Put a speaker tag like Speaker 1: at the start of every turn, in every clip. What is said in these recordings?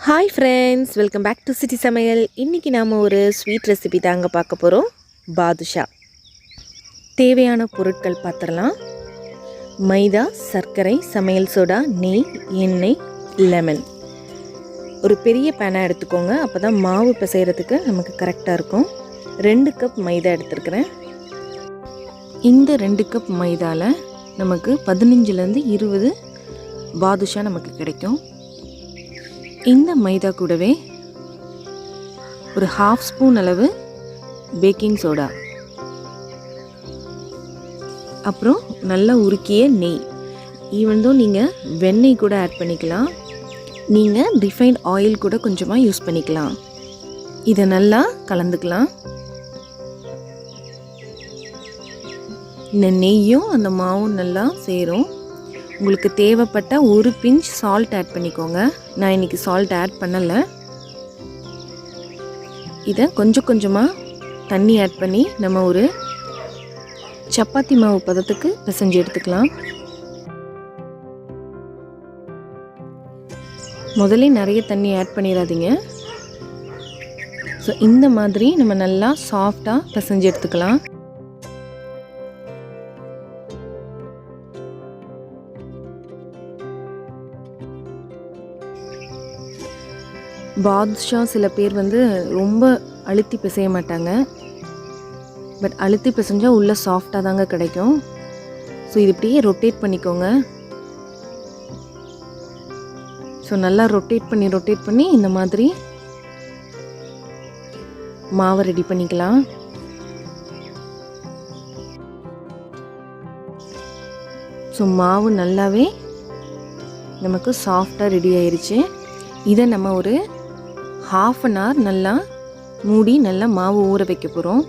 Speaker 1: Hi friends, welcome back to City Samayal. இன்னைக்கு நாம ஒரு ஸ்வீட் ரெசிபி தாங்க பார்க்க போறோம். பாதுஷா. தேவையான பொருட்கள் பார்த்திடலாம். மைதா, சர்க்கரை, சமையல் சோடா, நெய், எண்ணெய், லெமன். ஒரு பெரிய பேனா எடுத்துக்கோங்க. அப்பதான் மாவு பிசைறதுக்கு நமக்கு கரெக்ட்டா இருக்கும். 2 கப் மைதா எடுத்துக்கிறேன். இந்த 2 கப் மைதால நமக்கு 15 ல இருந்து 20 பாதுஷா நமக்கு கிடைக்கும். இந்த மைதா கூடவே ஒரு 1/2 ஸ்பூன் அளவு பேக்கிங் சோடா, அப்புறம் நல்லா உருக்கிய நெய். ஈவன் தோ நீங்கள் வெண்ணெய் கூட ஆட் பண்ணிக்கலாம், நீங்கள் ரிஃபைண்ட் ஆயில் கூட கொஞ்சமாக யூஸ் பண்ணிக்கலாம். இதை நல்லா கலந்துக்கலாம். இந்த நெய்யும் அந்த மாவும் நல்லா சேரும். உங்களுக்கு தேவைப்பட்ட ஒரு பிஞ்ச் சால்ட் ஆட் பண்ணிக்கோங்க. நான் இன்றைக்கி சால்ட் ஆட் பண்ணலை. இதை கொஞ்சம் கொஞ்சமாக தண்ணி ஆட் பண்ணி நம்ம ஒரு சப்பாத்தி மாவு பதத்துக்கு பிசைஞ்சு எடுத்துக்கலாம். முதல்ல நிறைய தண்ணி ஆட் பண்ணிடாதீங்க. ஸோ இந்த மாதிரி நம்ம நல்லா சாஃப்டாக பிசைஞ்சு எடுத்துக்கலாம். பாதுஷா சில பேர் ரொம்ப அழுத்தி பிசைய மாட்டாங்க, பட் அழுத்தி பிசைஞ்சால் உள்ளே சாஃப்டாக தாங்க கிடைக்கும். ஸோ இது இப்படியே ரொட்டேட் பண்ணிக்கோங்க. ஸோ நல்லா ரொட்டேட் பண்ணி இந்த மாதிரி மாவை ரெடி பண்ணிக்கலாம். ஸோ மாவு நல்லாவே நமக்கு சாஃப்டாக ரெடி ஆயிடுச்சு. இதை நம்ம ஒரு 1/2 அன் ஹவர் நல்லா மூடி நல்லா மாவு ஊற வைக்க போகிறோம்.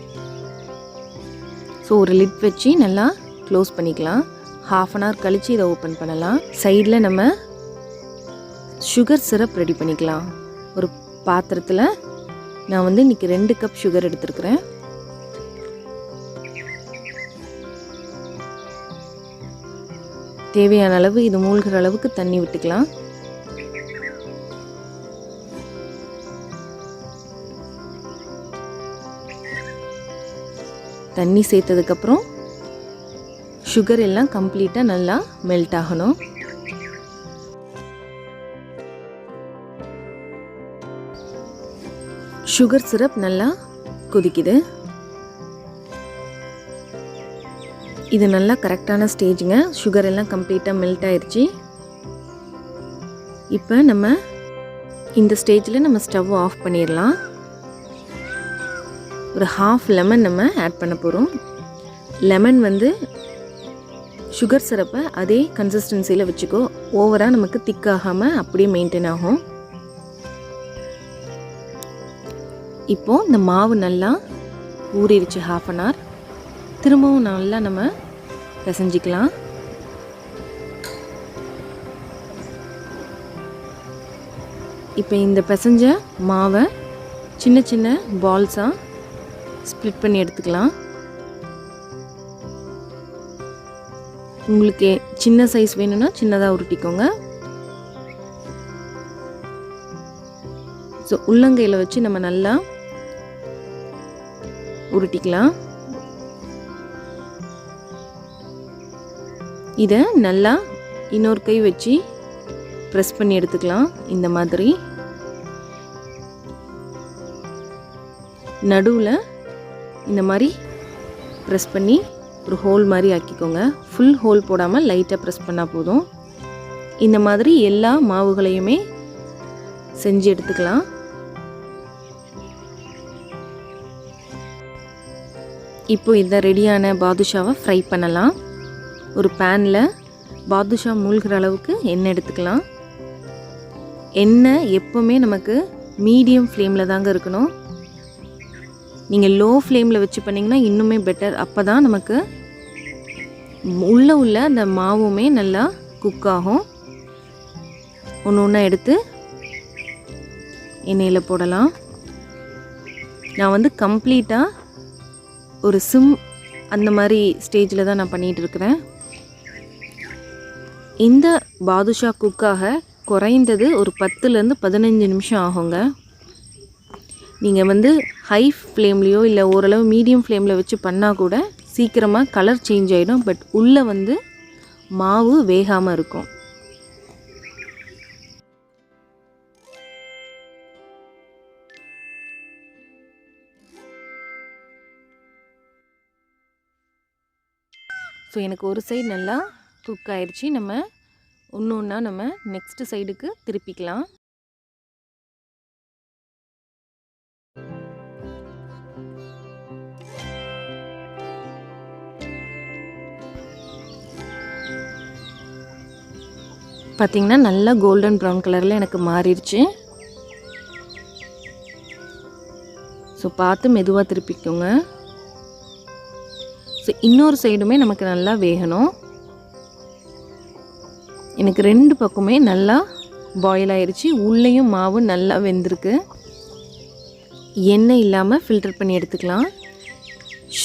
Speaker 1: ஸோ ஒரு லிட் வச்சு நல்லா க்ளோஸ் பண்ணிக்கலாம். 1/2 அன் ஹவர் கழித்து இதை ஓப்பன் பண்ணலாம். சைடில் நம்ம சுகர் சிரப் ரெடி பண்ணிக்கலாம். ஒரு பாத்திரத்தில் நான் இன்றைக்கி 2 கப் சுகர் எடுத்துருக்கிறேன். தேவையான அளவு இது மூழ்கிற அளவுக்கு தண்ணி விட்டுக்கலாம். தண்ணி சேர்த்ததுக்கப்புறம் சுகர் எல்லாம் கம்ப்ளீட்டாக நல்லா மெல்ட் ஆகணும். சுகர் சிரப் நல்லா கொதிக்குது. இது நல்லா கரெக்டான ஸ்டேஜுங்க. சுகர் எல்லாம் கம்ப்ளீட்டாக மெல்ட் ஆயிடுச்சு. இப்போ நம்ம இந்த ஸ்டேஜில் நம்ம ஸ்டவ் ஆஃப் பண்ணிடலாம். ஒரு 1/2 லெமன் நம்ம ஆட் பண்ண போகிறோம். லெமன் சுகர் சிரப்பை அதே கன்சிஸ்டன்சியில் வச்சுக்கோ. ஓவராக நமக்கு திக்காகாமல் அப்படியே மெயின்டைன் ஆகும். இப்போது இந்த மாவு நல்லா ஊறிடுச்சு 1/2 அன் ஹவர். திரும்பவும் நல்லா நம்ம பிசைஞ்சிக்கலாம். இப்போ இந்த பிசைஞ்ச மாவை சின்ன சின்ன பால்ஸாக ஸ்ப்ளிட் பண்ணி எடுத்துக்கலாம். உங்களுக்கு சின்ன சைஸ் வேணும்னா சின்னதாக உருட்டிக்கோங்க. ஸோ உள்ளங்கையில் வச்சு நம்ம நல்லா உருட்டிக்கலாம். இதை நல்லா இன்னொரு கை வச்சு ப்ரெஸ் பண்ணி எடுத்துக்கலாம். இந்த மாதிரி நடுவில் இந்த மாதிரி ப்ரெஸ் பண்ணி ஒரு ஹோல் மாதிரி ஆக்கிக்கோங்க. ஃபுல் ஹோல் போடாமல் லைட்டாக ப்ரெஸ் பண்ணால் போதும். இந்த மாதிரி எல்லா மாவுகளையுமே செஞ்சு எடுத்துக்கலாம். இப்போ இந்த ரெடியான பாதுஷாவை ஃப்ரை பண்ணலாம். ஒரு பேனில் பாதுஷா மூழ்கிற அளவுக்கு எண்ணெய் எடுத்துக்கலாம். எண்ணெய் எப்போவுமே நமக்கு மீடியம் ஃப்ளேமில் தாங்க இருக்கணும். நீங்கள் லோ ஃப்ளேமில் வச்சு பண்ணிங்கன்னா இன்னுமே பெட்டர். அப்போ தான் நமக்கு உள்ள அந்த மாவுமே நல்லா குக் ஆகும். ஒன்று ஒன்றா எடுத்து எண்ணெயில் போடலாம். நான் கம்ப்ளீட்டாக ஒரு சிம் அந்த மாதிரி ஸ்டேஜில் தான் நான் பண்ணிகிட்டு இருக்கிறேன். இந்த பாதுஷா குக்காக குறைந்தது ஒரு 10லேருந்து 15 நிமிஷம் ஆகுங்க. நீங்கள் ஹை ஃப்ளேம்லேயோ இல்லை ஓரளவு மீடியம் ஃப்ளேமில் வச்சு பண்ணால் கூட சீக்கிரமாக கலர் சேஞ்ச் ஆகிடும். பட் உள்ளே மாவு வேகாமல் இருக்கும். ஸோ எனக்கு ஒரு சைடு நல்லா குக் ஆயிடுச்சு. நம்ம ஒன்று ஒன்றா நம்ம நெக்ஸ்ட் சைடுக்கு திருப்பிக்கலாம். பார்த்திங்கன்னா நல்லா கோல்டன் ப்ரௌன் கலரில் எனக்கு மாறிடுச்சு. ஸோ பார்த்து மெதுவாக திருப்பிக்கோங்க. ஸோ இன்னொரு சைடுமே நமக்கு நல்லா வேகணும். எனக்கு 2 பக்கமே நல்லா பாயில் ஆயிடுச்சு. உள்ளேயும் மாவு நல்லா வெந்திருக்கு. எண்ணெய் இல்லாமல் ஃபில்டர் பண்ணி எடுத்துக்கலாம்.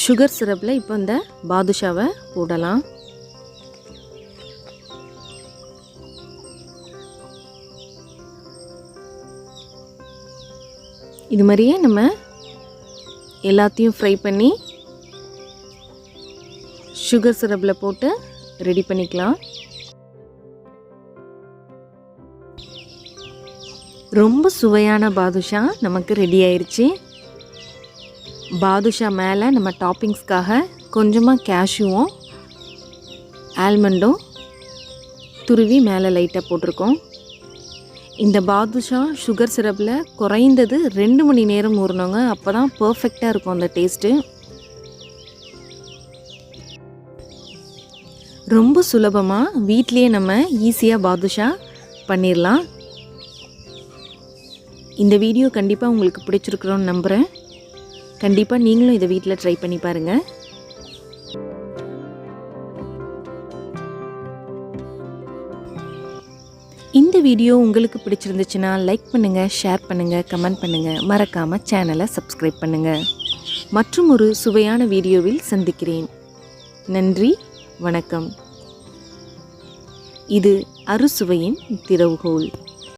Speaker 1: சுகர் சிரப்பில் இப்போ இந்த பாதுஷாவை போடலாம். இது மாதிரியே நம்ம எல்லாத்தையும் ஃப்ரை பண்ணி சுகர் சிரப்பில் போட்டு ரெடி பண்ணிக்கலாம். ரொம்ப சுவையான பாதுஷா நமக்கு ரெடி ஆயிடுச்சு. பாதுஷா மேலே நம்ம டாப்பிங்ஸ்க்காக கொஞ்சமாக கேஷ்யூவும் ஆல்மண்டும் துருவி மேலே லைட்டாக போட்டிருக்கோம். இந்த பாதுஷா சுகர் சிரப்பில் குறைந்தது 2 மணி நேரம் ஊறணுங்க. அப்போ தான் பர்ஃபெக்டாக இருக்கும் அந்த டேஸ்ட்டு. ரொம்ப சுலபமாக வீட்லேயே நம்ம ஈஸியாக பாதுஷா பண்ணிடலாம். இந்த வீடியோ கண்டிப்பாக உங்களுக்கு பிடிச்சிருக்கிறோன்னு நம்புகிறேன். கண்டிப்பாக நீங்களும் இதை வீட்டில் ட்ரை பண்ணி பாருங்கள். இந்த வீடியோ உங்களுக்கு பிடிச்சிருந்துச்சுன்னா லைக் பண்ணுங்கள், ஷேர் பண்ணுங்கள், கமெண்ட் பண்ணுங்கள். மறக்காமல் சேனலை சப்ஸ்கிரைப் பண்ணுங்கள். மற்றும் ஒரு சுவையான வீடியோவில் சந்திக்கிறேன். நன்றி, வணக்கம். இது அறுசுவையின் திறவுகோல்.